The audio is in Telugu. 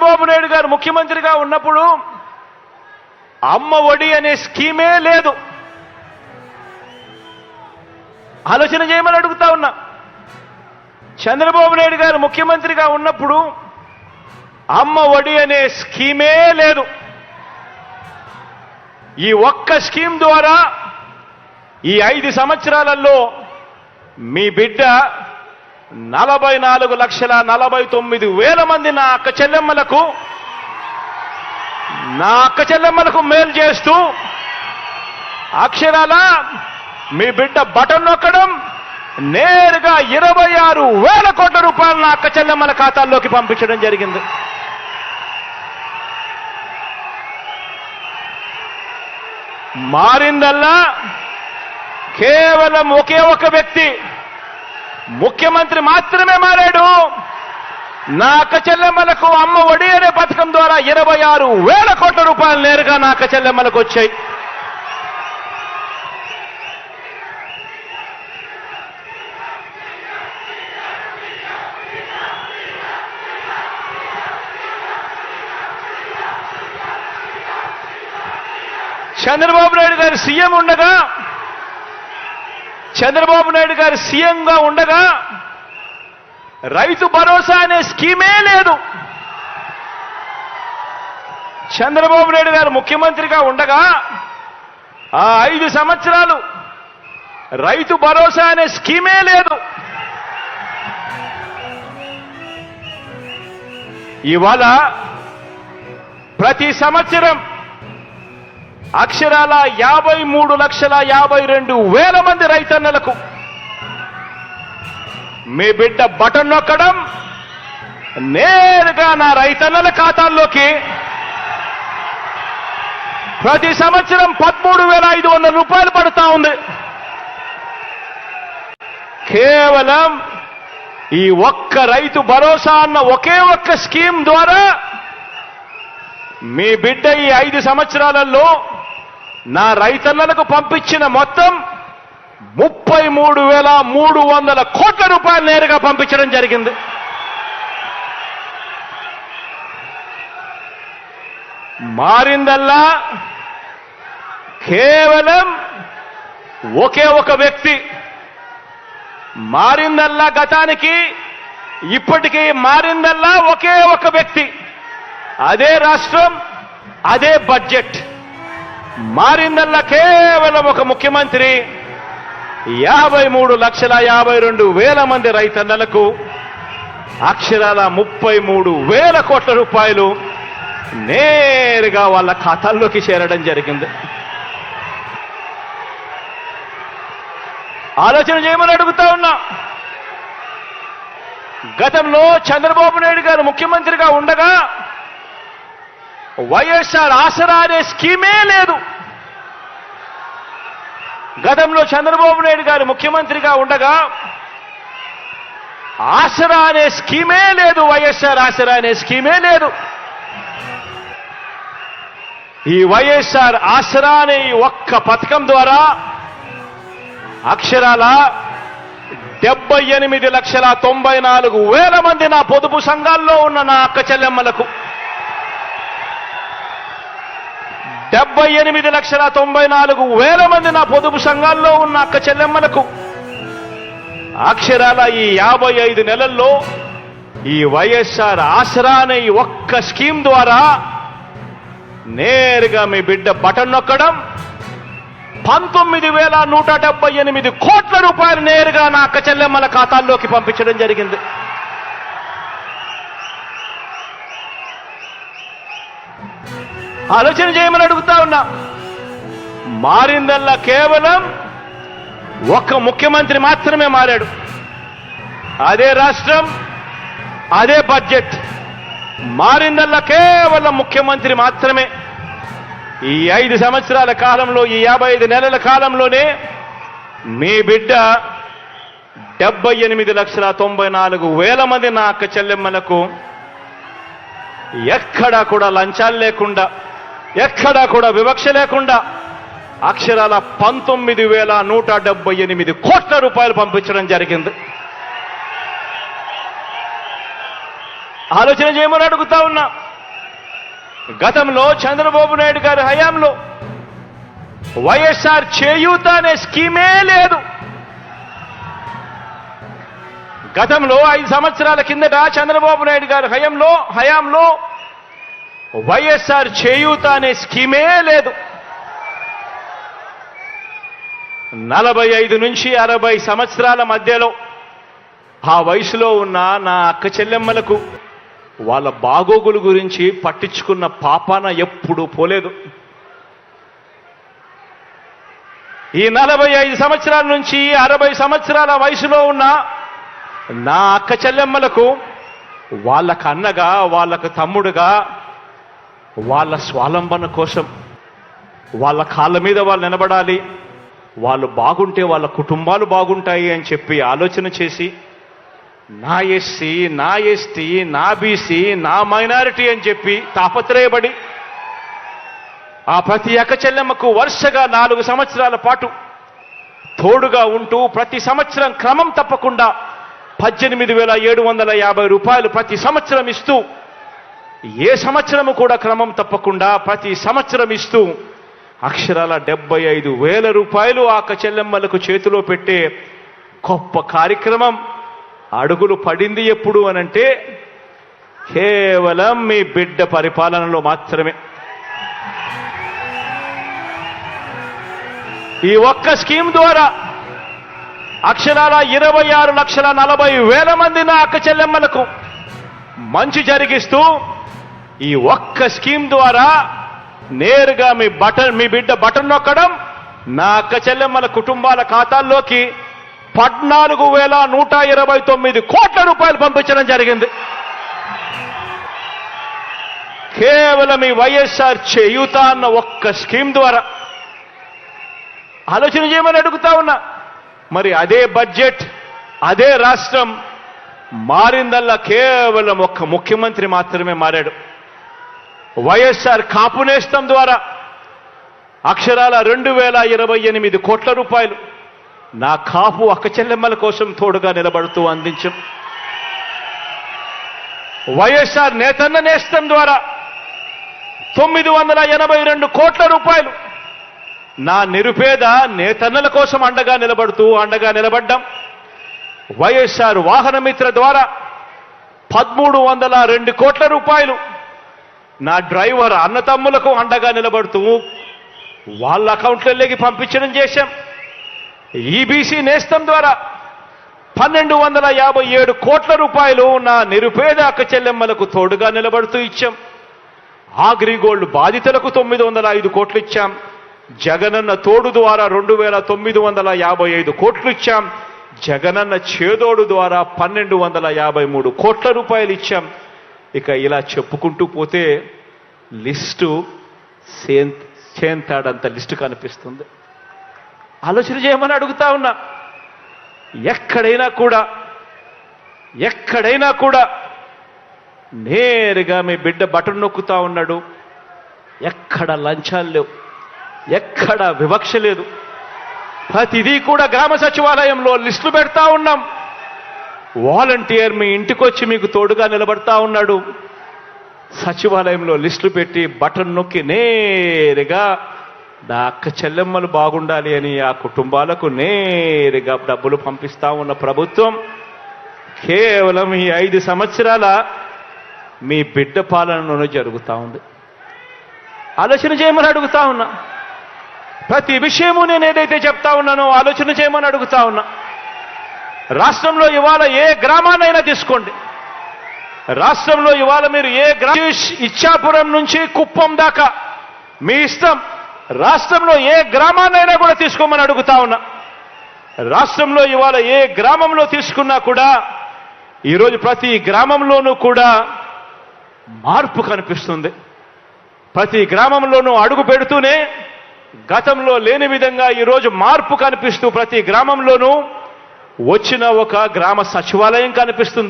చంద్రబాబు నాయుడు గారు ముఖ్యమంత్రిగా ఉన్నప్పుడు అమ్మ ఒడి అనే స్కీమే లేదు. ఆలోచన చేయమని అడుగుతా ఉన్నా. చంద్రబాబు నాయుడు గారు ముఖ్యమంత్రిగా ఉన్నప్పుడు అమ్మ ఒడి అనే స్కీమే లేదు. ఈ ఒక్క స్కీమ్ ద్వారా ఈ 5 సంవత్సరాలలో మీ బిడ్డ 44,49,000 మంది నా అక్క చెల్లెమ్మలకు మేలు చేస్తూ అక్షరాల మీ బిడ్డ బటన్ నొక్కడం నేరుగా 26,000 కోట్ల రూపాయలు నా అక్క చెల్లెమ్మల ఖాతాల్లోకి పంపించడం జరిగింది. మారిందల్లా కేవలం ఒకే ఒక వ్యక్తి ముఖ్యమంత్రి మాత్రమే మారాడు. నా అక్క చెల్లెమ్మలకు అమ్మ ఒడి అనే పథకం ద్వారా 26,000 కోట్ల రూపాయలు నేరుగా నా అక్క చెల్లెమ్మలకు వచ్చాయి. చంద్రబాబు నాయుడు గారు సీఎంగా ఉండగా రైతు భరోసా అనే స్కీమే లేదు. చంద్రబాబు నాయుడు గారు ముఖ్యమంత్రిగా ఉండగా ఆ 5 సంవత్సరాలు రైతు భరోసా అనే స్కీమే లేదు. ఇవాళ ప్రతి సంవత్సరం అక్షరాల 53,52,000 మంది రైతన్నలకు మీ బిడ్డ బటన్ నొక్కడం నేరుగా నా రైతన్నల ఖాతాల్లోకి ప్రతి సంవత్సరం 13,500 రూపాయలు పడుతా ఉంది. కేవలం ఈ ఒక్క రైతు భరోసా అన్న ఒకే ఒక్క స్కీమ్ ద్వారా మీ బిడ్డ ఈ 5 సంవత్సరాలలో నా రైతన్నలకు పంపించిన మొత్తం 33,300 కోట్ల రూపాయలు నేరుగా పంపించడం జరిగింది. మారిందల్లా కేవలం ఒకే ఒక వ్యక్తి. మారిందల్లా గతానికి ఇప్పటికీ మారిందల్లా ఒకే ఒక వ్యక్తి. అదే రాష్ట్రం, అదే బడ్జెట్. మారిందల్లా కేవలం ఒక ముఖ్యమంత్రి 53,52,000 మంది రైతన్నలకు అక్షరాల 33,000 కోట్ల రూపాయలు నేరుగా వాళ్ళ ఖాతాల్లోకి చేరడం జరిగింది. ఆలోచన చేయమని అడుగుతా ఉన్నా. గతంలో చంద్రబాబు నాయుడు గారు ముఖ్యమంత్రిగా ఉండగా వైఎస్ఆర్ ఆసరా అనే స్కీమే లేదు. గతంలో చంద్రబాబు నాయుడు గారు ముఖ్యమంత్రిగా ఉండగా ఆసరా అనే స్కీమే లేదు. వైఎస్ఆర్ ఆసరా అనే స్కీమే లేదు. ఈ వైఎస్ఆర్ ఆసరా అనే ఒక్క పథకం ద్వారా అక్షరాల 78,94,000 మంది నా పొదుపు సంఘాల్లో ఉన్న నా అక్క చెల్లెమ్మలకు 78,94,000 మంది నా పొదుపు సంఘాల్లో ఉన్న అక్క చెల్లెమ్మలకు అక్షరాల ఈ 55 నెలల్లో ఈ వైఎస్ఆర్ ఆసరా అనే ఒక్క స్కీమ్ ద్వారా నేరుగా మీ బిడ్డ బటన్ నొక్కడం 19,178 కోట్ల రూపాయలు నేరుగా నా అక్క చెల్లెమ్మల ఖాతాల్లోకి పంపించడం జరిగింది. ఆలోచన చేయమని అడుగుతా ఉన్నా. మారిందల్లా కేవలం ఒక్క ముఖ్యమంత్రి మాత్రమే మారాడు. అదే రాష్ట్రం, అదే బడ్జెట్. మారిందల్లా కేవలం ముఖ్యమంత్రి మాత్రమే. ఈ 5 సంవత్సరాల కాలంలో, ఈ 55 నెలల కాలంలోనే మీ బిడ్డ 78,94,000 మంది నా అక్క చెల్లెమ్మలకు ఎక్కడా కూడా లంచాలు లేకుండా, ఎక్కడా కూడా వివక్ష లేకుండా అక్షరాల 19,178 కోట్ల రూపాయలు పంపించడం జరిగింది. ఆలోచన చేయమని అడుగుతా ఉన్నా. గతంలో చంద్రబాబు నాయుడు గారి హయాంలో వైఎస్ఆర్ చేయూత అనే స్కీమే లేదు. గతంలో 5 సంవత్సరాల కిందట చంద్రబాబు నాయుడు గారి హయాంలో వైఎస్ఆర్ చేయూత అనే స్కీమే లేదు. 45 నుంచి 60 సంవత్సరాల మధ్యలో ఆ వయసులో ఉన్న నా అక్క చెల్లెమ్మలకు వాళ్ళ బాగోగుల గురించి పట్టించుకున్న పాపాన ఎప్పుడూ పోలేదు. ఈ 45 సంవత్సరాల నుంచి 60 సంవత్సరాల వయసులో ఉన్న నా అక్క చెల్లెమ్మలకు వాళ్ళకు అన్నగా, వాళ్ళకు తమ్ముడుగా, వాళ్ళ స్వాలంబన కోసం వాళ్ళ కాళ్ళ మీద వాళ్ళు నిలబడాలి, వాళ్ళు బాగుంటే వాళ్ళ కుటుంబాలు బాగుంటాయి అని చెప్పి ఆలోచన చేసి నా ఎస్సీ, నా ఎస్టీ, నా బీసీ, నా మైనారిటీ అని చెప్పి తాపత్రయపడి ఆ ప్రతి అక్క చెల్లెమ్మకు వరుసగా 4 సంవత్సరాల పాటు తోడుగా ఉంటూ ప్రతి సంవత్సరం క్రమం తప్పకుండా 18,750 రూపాయలు ప్రతి సంవత్సరం ఇస్తూ, ఏ సంవత్సరము కూడా క్రమం తప్పకుండా ప్రతి సంవత్సరం ఇస్తూ అక్షరాల 75,000 రూపాయలు ఆ అక్క చెల్లెమ్మలకు చేతిలో పెట్టే గొప్ప కార్యక్రమం అడుగులు పడింది ఎప్పుడు అనంటే కేవలం మీ బిడ్డ పరిపాలనలో మాత్రమే. ఈ ఒక్క స్కీమ్ ద్వారా అక్షరాల 26,40,000 మంది నా అక్క చెల్లెమ్మలకు మంచి జరిగిస్తూ ఈ ఒక్క స్కీమ్ ద్వారా నేరుగా మీ బిడ్డ బటన్ నొక్కడం నా అక్క చెల్లెమ్మల కుటుంబాల ఖాతాల్లోకి 14,129 కోట్ల రూపాయలు పంపించడం జరిగింది. కేవలం ఈ వైఎస్ఆర్ చేయూత అన్న ఒక్క స్కీమ్ ద్వారా. ఆలోచన చేయమని అడుగుతా ఉన్నా. మరి అదే బడ్జెట్, అదే రాష్ట్రం మారిందల్లా కేవలం ఒక్క ముఖ్యమంత్రి మాత్రమే మారాడు. వైఎస్ఆర్ కాపు నేస్తం ద్వారా అక్షరాల 2,028 కోట్ల రూపాయలు నా కాపు అక్క చెల్లెమ్మల కోసం తోడుగా నిలబడుతూ అందించాం. వైఎస్ఆర్ నేతన్న నేస్తం ద్వారా 982 కోట్ల రూపాయలు నా నిరుపేద నేతన్నల కోసం అండగా నిలబడ్డాం. వైఎస్ఆర్ వాహన మిత్ర ద్వారా 1,302 కోట్ల రూపాయలు నా డ్రైవర్ అన్నతమ్ములకు అండగా నిలబడుతూ వాళ్ళ అకౌంట్లలోకి పంపించడం చేశాం. ఈబీసీ నేస్తం ద్వారా 1,257 కోట్ల రూపాయలు నా నిరుపేద అక్క చెల్లెమ్మలకు తోడుగా నిలబడుతూ ఇచ్చాం. అగ్రిగోల్డ్ బాధితులకు 905 కోట్లు ఇచ్చాం. జగనన్న తోడు ద్వారా 2,955 కోట్లు ఇచ్చాం. జగనన్న చేదోడు ద్వారా 1,253 కోట్ల రూపాయలు ఇచ్చాం. ఇక ఇలా చెప్పుకుంటూ పోతే లిస్టు చేంతాడంత లిస్టు కనిపిస్తుంది. ఆలోచన చేయమని అడుగుతా ఉన్నా. ఎక్కడైనా కూడా నేరుగా మీ బిడ్డ బటన్ నొక్కుతా ఉన్నాడు. ఎక్కడ లంచాలు లేవు, ఎక్కడ వివక్ష లేదు. ప్రతిదీ కూడా గ్రామ సచివాలయంలో లిస్టులు పెడతా ఉన్నాం. వాలంటీర్ మీ ఇంటికొచ్చి మీకు తోడుగా నిలబడతా ఉన్నాడు. సచివాలయంలో లిస్టులు పెట్టి బటన్ నొక్కి నేరుగా నా అక్క చెల్లెమ్మలు బాగుండాలి అని ఆ కుటుంబాలకు నేరుగా డబ్బులు పంపిస్తా ఉన్న ప్రభుత్వం కేవలం ఈ 5 సంవత్సరాల మీ బిడ్డ పాలనలోనే జరుగుతూ ఉంది. ఆలోచన చేయమని అడుగుతా ఉన్నా. ప్రతి విషయము నేను ఏదైతే చెప్తా ఉన్నానో ఆలోచన చేయమని అడుగుతా ఉన్నా. రాష్ట్రంలో ఇవాళ ఏ గ్రామాన్నైనా తీసుకోండి. రాష్ట్రంలో ఇవాళ మీరు ఇచ్చాపురం నుంచి కుప్పం దాకా మీ ఇష్టం. రాష్ట్రంలో ఏ గ్రామాన్నైనా కూడా తీసుకోమని అడుగుతా ఉన్నా. రాష్ట్రంలో ఇవాళ ఏ గ్రామంలో తీసుకున్నా కూడా ఈరోజు ప్రతి గ్రామంలోనూ కూడా మార్పు కనిపిస్తుంది. ప్రతి గ్రామంలోనూ అడుగు పెడుతూనే గతంలో లేని విధంగా ఈరోజు మార్పు కనిపిస్తూ ప్రతి గ్రామంలోనూ వచ్చిన ఒక గ్రామ సచివాలయం కనిపిస్తుంది.